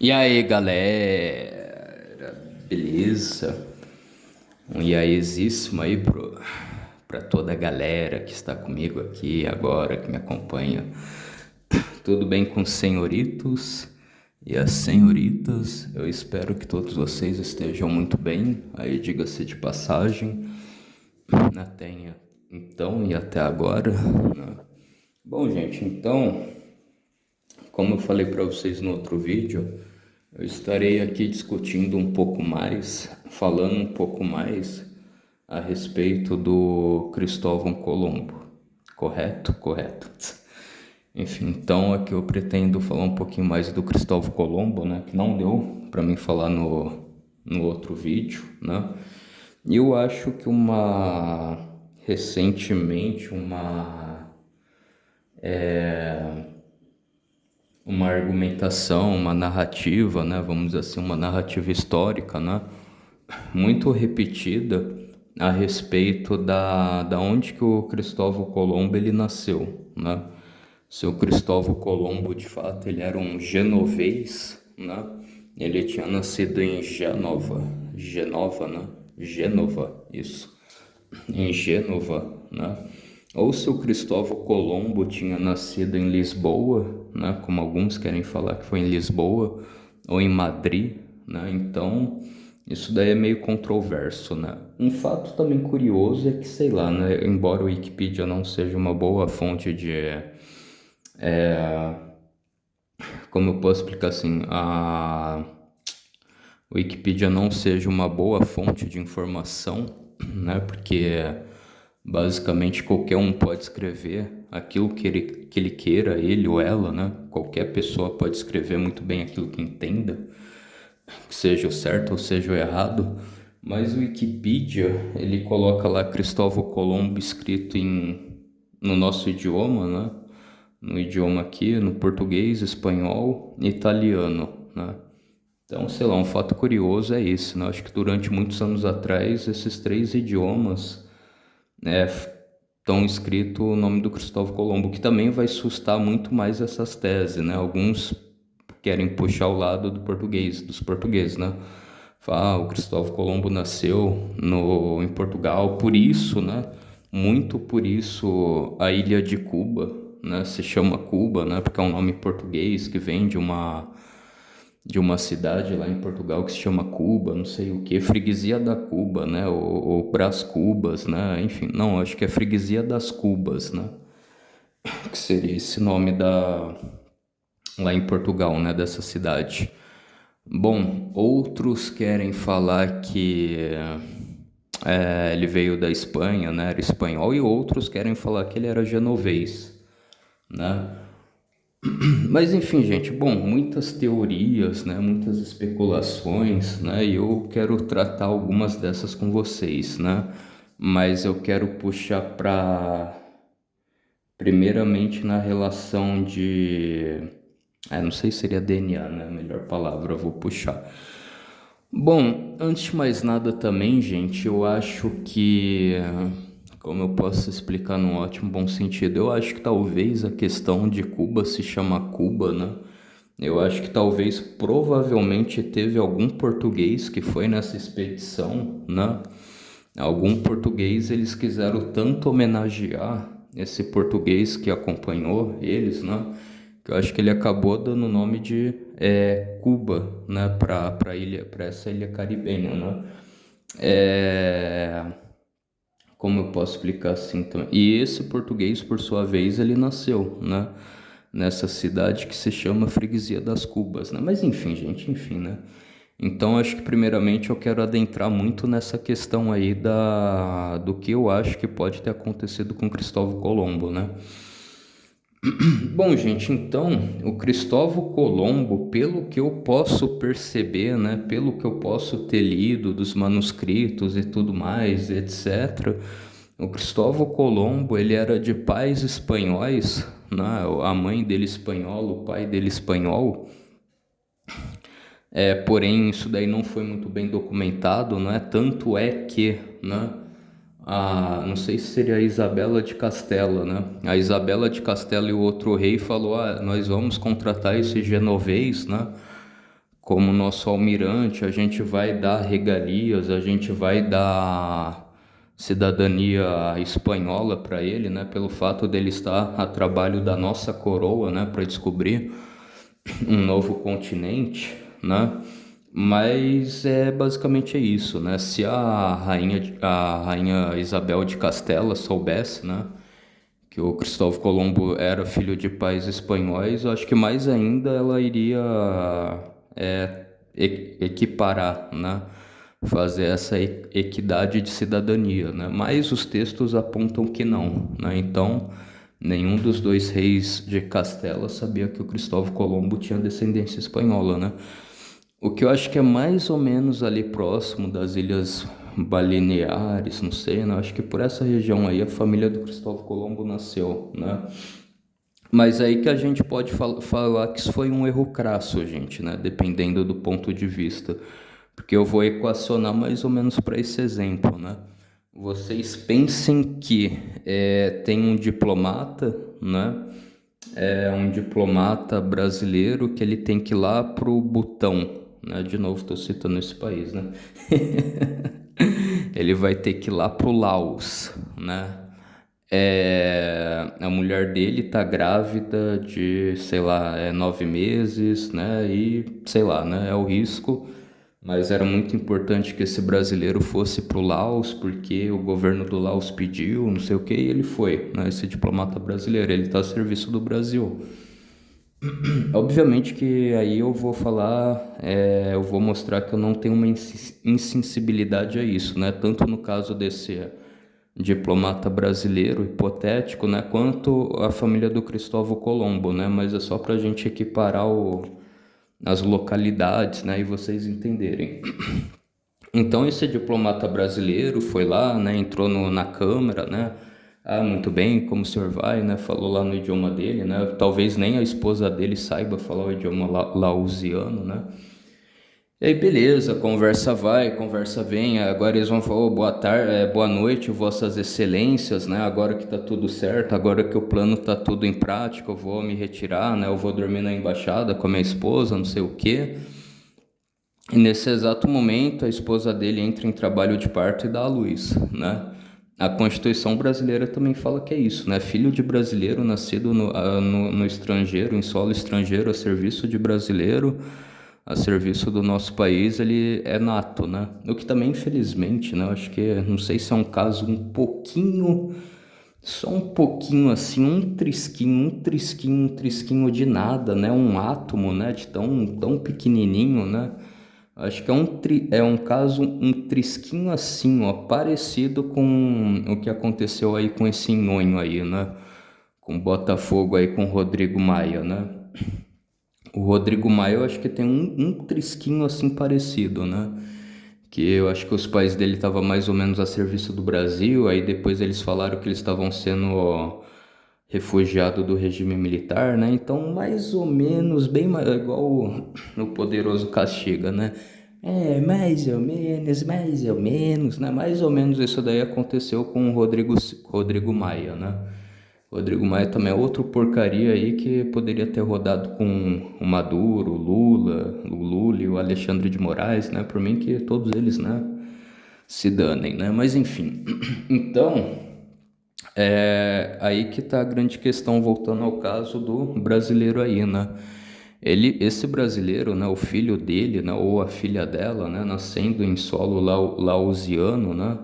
E aí, galera, beleza? Um iaezíssimo aí pra toda a galera que está comigo aqui agora, que me acompanha. Tudo bem com os senhoritos e as senhoritas? Eu espero que todos vocês estejam muito bem. Aí, diga-se de passagem, na tenha então e até agora, né? Bom, gente, então, como eu falei para vocês no outro vídeo, eu estarei aqui discutindo um pouco mais, falando um pouco mais a respeito do Cristóvão Colombo. Correto? Correto. Enfim, então aqui eu pretendo falar um pouquinho mais do Cristóvão Colombo, né? Que não deu para mim falar no outro vídeo, né? E eu acho que recentemente, uma argumentação, uma narrativa, né? Vamos dizer assim, uma narrativa histórica, né? Muito repetida a respeito da onde que o Cristóvão Colombo ele nasceu, né? Seu Cristóvão Colombo, de fato, ele era um genovês, né? Ele tinha nascido em Genova, né? Gênova, isso, em Gênova, né? Ou se o Cristóvão Colombo tinha nascido em Lisboa, né? Como alguns querem falar que foi em Lisboa, ou em Madrid, né? Então, isso daí é meio controverso, né? Um fato também curioso é que, sei lá, né? Embora o Wikipedia não seja uma boa fonte como eu posso explicar assim, a Wikipedia não seja uma boa fonte de informação, né? Porque basicamente qualquer um pode escrever aquilo que ele queira, ele ou ela, né? Qualquer pessoa pode escrever muito bem aquilo que entenda, que seja o certo ou seja o errado. Mas o Wikipedia, ele coloca lá Cristóvão Colombo escrito no nosso idioma, né? No idioma aqui, no português, espanhol e italiano, né? Então, sei lá, um fato curioso é esse, né? Acho que durante muitos anos atrás, esses três idiomas estão escrito o nome do Cristóvão Colombo, que também vai sustar muito mais essas teses, né? Alguns querem puxar o lado do português, dos portugueses, né? Fala, o Cristóvão Colombo nasceu em Portugal, por isso, né? Muito por isso a ilha de Cuba, né? Se chama Cuba, né? Porque é um nome português que vem de uma cidade lá em Portugal que se chama Cuba, não sei o que, Freguesia da Cuba, né? Ou Brás Cubas, né? Enfim, não, acho que é Freguesia das Cubas, né? Que seria esse nome lá em Portugal, né? Dessa cidade. Bom, outros querem falar que ele veio da Espanha, né? Era espanhol, e outros querem falar que ele era genovês, né? Mas enfim, gente, bom, muitas teorias, né, muitas especulações, né, e eu quero tratar algumas dessas com vocês, né, mas eu quero puxar para, primeiramente, na relação não sei se seria DNA, né, a melhor palavra, eu vou puxar. Bom, antes de mais nada também, gente, eu acho que, como eu posso explicar num ótimo bom sentido, eu acho que talvez a questão de Cuba se chama Cuba, né? Eu acho que talvez, provavelmente, teve algum português que foi nessa expedição, né? Algum português, eles quiseram tanto homenagear esse português que acompanhou eles, né? Que eu acho que ele acabou dando o nome de Cuba, né? Para ilha, para essa ilha caribenha, né? Como eu posso explicar assim também? E esse português, por sua vez, ele nasceu, né? Nessa cidade que se chama Freguesia das Cubas, né? Mas enfim, gente, enfim, né? Então, acho que primeiramente eu quero adentrar muito nessa questão aí do que eu acho que pode ter acontecido com Cristóvão Colombo, né? Bom, gente, então, o Cristóvão Colombo, pelo que eu posso perceber, né, pelo que eu posso ter lido dos manuscritos e tudo mais, etc., o Cristóvão Colombo, ele era de pais espanhóis, né, a mãe dele espanhola, o pai dele espanhol, porém isso daí não foi muito bem documentado, né, tanto é que, né, não sei se seria a Isabela de Castela, né? A Isabela de Castela e o outro rei falou, nós vamos contratar esse genovês, né? como nosso almirante, a gente vai dar regalias, a gente vai dar cidadania espanhola para ele, né, pelo fato dele estar a trabalho da nossa coroa, né, para descobrir um novo continente, né? Mas basicamente é isso, né? Se a rainha Isabel de Castela soubesse, né, que o Cristóvão Colombo era filho de pais espanhóis, eu acho que mais ainda ela iria equiparar, né? Fazer essa equidade de cidadania, né? Mas os textos apontam que não, né? Então, nenhum dos dois reis de Castela sabia que o Cristóvão Colombo tinha descendência espanhola, né? O que eu acho que é mais ou menos ali próximo das Ilhas Baleares, não sei, né? Acho que por essa região aí a família do Cristóvão Colombo nasceu, né? Mas aí que a gente pode falar que isso foi um erro crasso, gente, né? Dependendo do ponto de vista. Porque eu vou equacionar mais ou menos para esse exemplo, né? Vocês pensem que tem um diplomata, né? Um diplomata brasileiro que ele tem que ir lá pro Butão, né? De novo, estou citando esse país, né? Ele vai ter que ir lá pro Laos, né? A mulher dele tá grávida de, sei lá, 9 meses, né? E sei lá, né? É o risco. Mas era muito importante que esse brasileiro fosse pro Laos, porque o governo do Laos pediu, não sei o que, e ele foi, né? Esse diplomata brasileiro, ele está a serviço do Brasil. Obviamente que aí eu vou falar, eu vou mostrar que eu não tenho uma insensibilidade a isso, né? Tanto no caso desse diplomata brasileiro hipotético, né? Quanto a família do Cristóvão Colombo, né? Mas é só para a gente equiparar as localidades, né? E vocês entenderem. Então esse diplomata brasileiro foi lá, né? Entrou na Câmara, né? Ah, muito bem, como o senhor vai, né? Falou lá no idioma dele, né? Talvez nem a esposa dele saiba falar o idioma lausiano, né? E aí, beleza, conversa vai, conversa vem. Agora eles vão falar, boa tarde, boa noite, vossas excelências, né? Agora que tá tudo certo, agora que o plano tá tudo em prática, eu vou me retirar, né? Eu vou dormir na embaixada com a minha esposa, não sei o quê. E nesse exato momento, a esposa dele entra em trabalho de parto e dá à luz, né? A Constituição brasileira também fala que é isso, né? Filho de brasileiro, nascido no estrangeiro, em solo estrangeiro, a serviço de brasileiro, a serviço do nosso país, ele é nato, né? O que também, infelizmente, né? Eu acho que, não sei se é um caso um pouquinho, só um pouquinho assim, um trisquinho de nada, né? Um átomo, né? De tão pequenininho, né? Acho que é um caso, um trisquinho assim, ó, parecido com o que aconteceu aí com esse Nhonho aí, né? Com o Botafogo aí, com o Rodrigo Maia, né? O Rodrigo Maia eu acho que tem um trisquinho assim parecido, né? Que eu acho que os pais dele estavam mais ou menos a serviço do Brasil, aí depois eles falaram que eles estavam sendo refugiado do regime militar, né? Então, mais ou menos, igual o Poderoso Castiga, né? Mais ou menos, né? Mais ou menos isso daí aconteceu com o Rodrigo Maia, né? Rodrigo Maia também é outro porcaria aí que poderia ter rodado com o Maduro, o Lula e o Alexandre de Moraes, né? Por mim que todos eles, né, se danem, né? Mas enfim, então, aí que tá a grande questão, voltando ao caso do brasileiro aí, né? Esse brasileiro, né, o filho dele, né, ou a filha dela, né, nascendo em solo lausiano, né,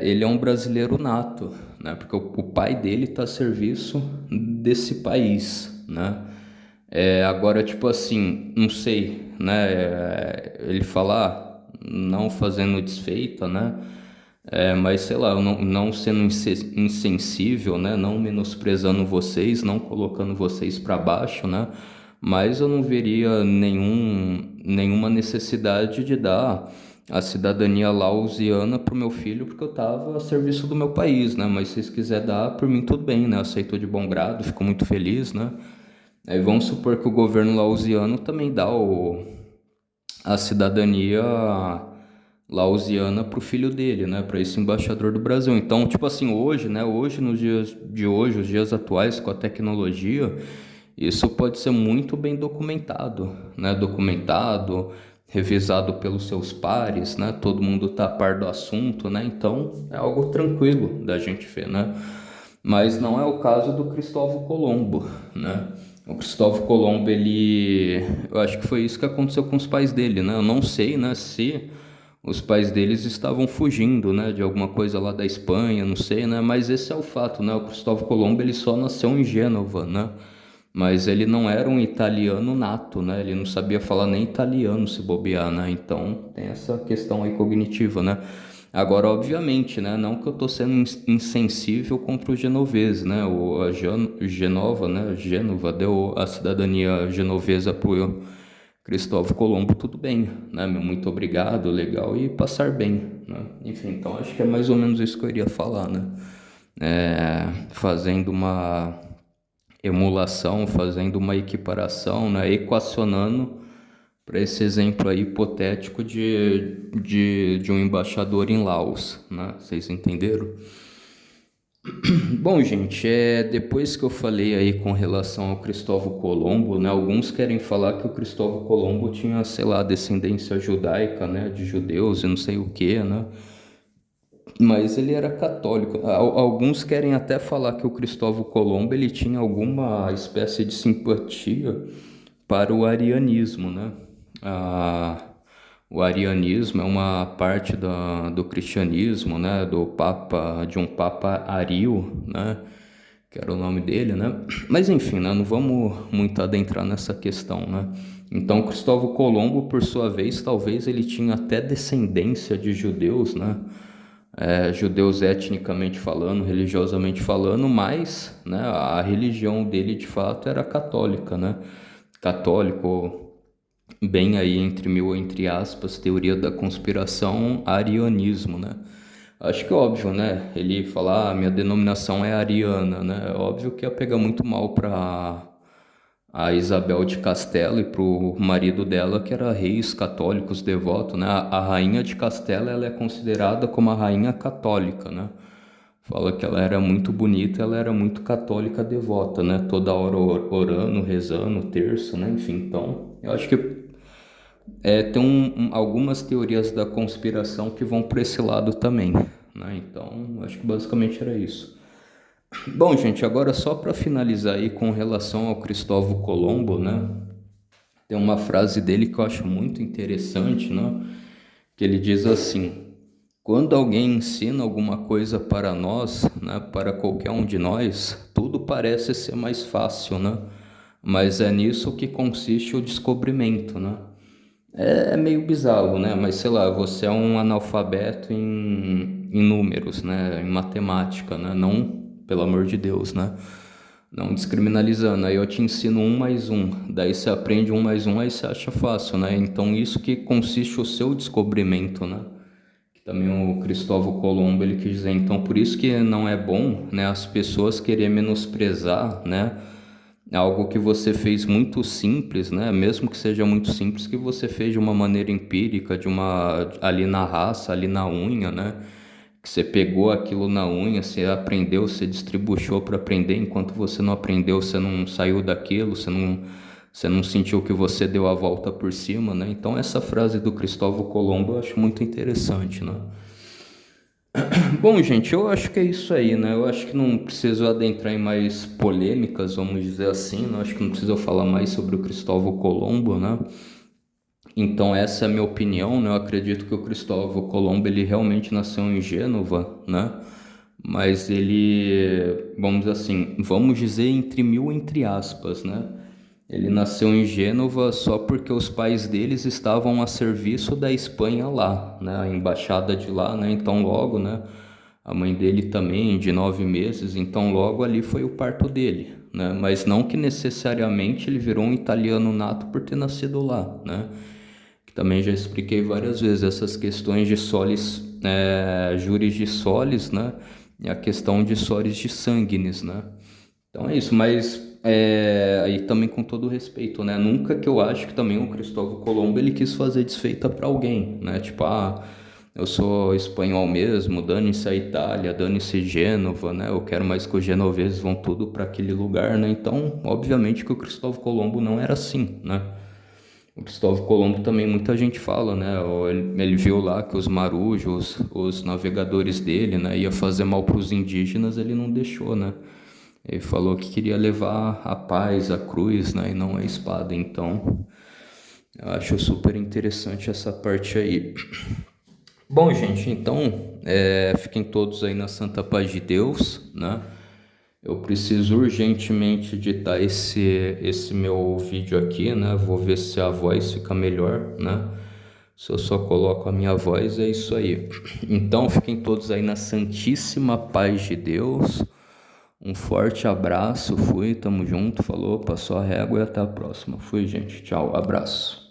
ele é um brasileiro nato, né, porque o pai dele está a serviço desse país, né. Agora, tipo assim, não sei, né, ele falar, não fazendo desfeita, né, mas sei lá, não sendo insensível, né? Não menosprezando vocês, não colocando vocês para baixo, né? Mas eu não veria nenhuma necessidade de dar a cidadania lausiana pro meu filho, porque eu tava a serviço do meu país, né? Mas se vocês quiserem dar, por mim tudo bem, né? Aceitou de bom grado, fico muito feliz, né? Aí vamos supor que o governo lausiano também dá a cidadania lausiana para o filho dele, né, para esse embaixador do Brasil. Então, tipo assim, hoje, né, hoje nos dias de hoje, os dias atuais com a tecnologia, Isso pode ser muito bem documentado, né? Documentado, revisado pelos seus pares, né? Todo mundo tá a par do assunto, né? Então é algo tranquilo da gente ver, né? Mas não é o caso do Cristóvão Colombo, né? O Cristóvão Colombo, eu acho que foi isso que aconteceu com os pais dele, né? Eu não sei, né, se os pais deles estavam fugindo, né, de alguma coisa lá da Espanha, não sei, né? Mas esse é o fato, né? O Cristóvão Colombo, ele só nasceu em Gênova, né? Mas ele não era um italiano nato, né? Ele não sabia falar nem italiano se bobear, né? Então tem essa questão aí cognitiva, né? Agora, obviamente, né? Não que eu tô sendo insensível contra o genovese, né? Genova, né? Gênova deu a cidadania genovesa pro Cristóvão Colombo, tudo bem, né? Muito obrigado, legal, e passar bem, né? Enfim, então acho que é mais ou menos isso que eu iria falar, né? Fazendo uma emulação, fazendo uma equiparação, né? Equacionando para esse exemplo aí hipotético de um embaixador em Laos, né? Vocês entenderam? Bom, gente, depois que eu falei aí com relação ao Cristóvão Colombo, né? Alguns querem falar que o Cristóvão Colombo tinha, sei lá, descendência judaica, né? De judeus e não sei o que, né? Mas ele era católico. Alguns querem até falar que o Cristóvão Colombo ele tinha alguma espécie de simpatia para o arianismo, né? Ah, o arianismo é uma parte do cristianismo, né? De um papa Ario, né? Que era o nome dele, né? Mas enfim, né? Não vamos muito adentrar nessa questão, né? Então, Cristóvão Colombo, por sua vez, talvez ele tinha até descendência de judeus, né? Judeus etnicamente falando, religiosamente falando, mas, né, a religião dele de fato era católica, né? Católico, bem aí entre aspas, teoria da conspiração, arianismo, né? Acho que é óbvio, né? Ele falar, minha denominação é ariana, né? É óbvio que ia pegar muito mal para a Isabel de Castela e para o marido dela, que era reis católicos devotos, né? A rainha de Castela, ela é considerada como a rainha católica, né? Fala que ela era muito bonita, ela era muito católica devota, né? Toda hora orando, rezando, terço, né? Enfim, então, eu acho que tem algumas teorias da conspiração que vão por esse lado também, né? Então, acho que basicamente era isso. Bom, gente, agora só para finalizar aí com relação ao Cristóvão Colombo, né? Tem uma frase dele que eu acho muito interessante, né? Que ele diz assim: quando alguém ensina alguma coisa para nós, né, para qualquer um de nós, tudo parece ser mais fácil, né? Mas é nisso que consiste o descobrimento, né? É meio bizarro, né? Mas sei lá, você é um analfabeto em números, né? Em matemática, né? Não, pelo amor de Deus, né? Não descriminalizando. Aí eu te ensino um mais um. Daí você aprende um mais um, aí você acha fácil, né? Então isso que consiste o seu descobrimento, né? Que também o Cristóvão Colombo ele quis dizer. Então por isso que não é bom, né? As pessoas querem menosprezar, né? Algo que você fez muito simples, né? Mesmo que seja muito simples, que você fez de uma maneira empírica, ali na raça, ali na unha, né? Que você pegou aquilo na unha, você aprendeu, você distribuiu para aprender, enquanto você não aprendeu, você não saiu daquilo, você não sentiu que você deu a volta por cima, né? Então essa frase do Cristóvão Colombo eu acho muito interessante, né? Bom, gente, eu acho que é isso aí, né? Eu acho que não preciso adentrar em mais polêmicas, vamos dizer assim, né? Eu acho que não preciso falar mais sobre o Cristóvão Colombo, né? Então essa é a minha opinião, né? Eu acredito que o Cristóvão Colombo, ele realmente nasceu em Gênova, né? Mas ele, vamos dizer entre mil entre aspas, né? Ele nasceu em Gênova só porque os pais deles estavam a serviço da Espanha lá, né? A embaixada de lá, né? Então logo, né? A mãe dele também, de 9 meses, então logo ali foi o parto dele, né? Mas não que necessariamente ele virou um italiano nato por ter nascido lá, né? Que também já expliquei várias vezes essas questões de solis, juris de solis, né? E a questão de solis de sanguinis, né? Então é isso, mas aí também com todo respeito, né? Nunca que eu acho que também o Cristóvão Colombo ele quis fazer desfeita para alguém, né? Tipo, eu sou espanhol mesmo, dane-se a Itália, dane-se Gênova, né? Eu quero mais que os genoveses vão tudo para aquele lugar, né? Então, obviamente que o Cristóvão Colombo não era assim, né? O Cristóvão Colombo também muita gente fala, né? Ele viu lá que os marujos, os navegadores dele, né, ia fazer mal para os indígenas, ele não deixou, né? Ele falou que queria levar a paz, a cruz, né, e não a espada. Então, eu acho super interessante essa parte aí. Bom, gente, então, fiquem todos aí na santa paz de Deus, né? Eu preciso urgentemente editar esse meu vídeo aqui, né? Vou ver se a voz fica melhor, né? Se eu só coloco a minha voz, é isso aí. Então, fiquem todos aí na santíssima paz de Deus. Um forte abraço, fui, tamo junto, falou, passou a régua e até a próxima. Fui, gente, tchau, abraço.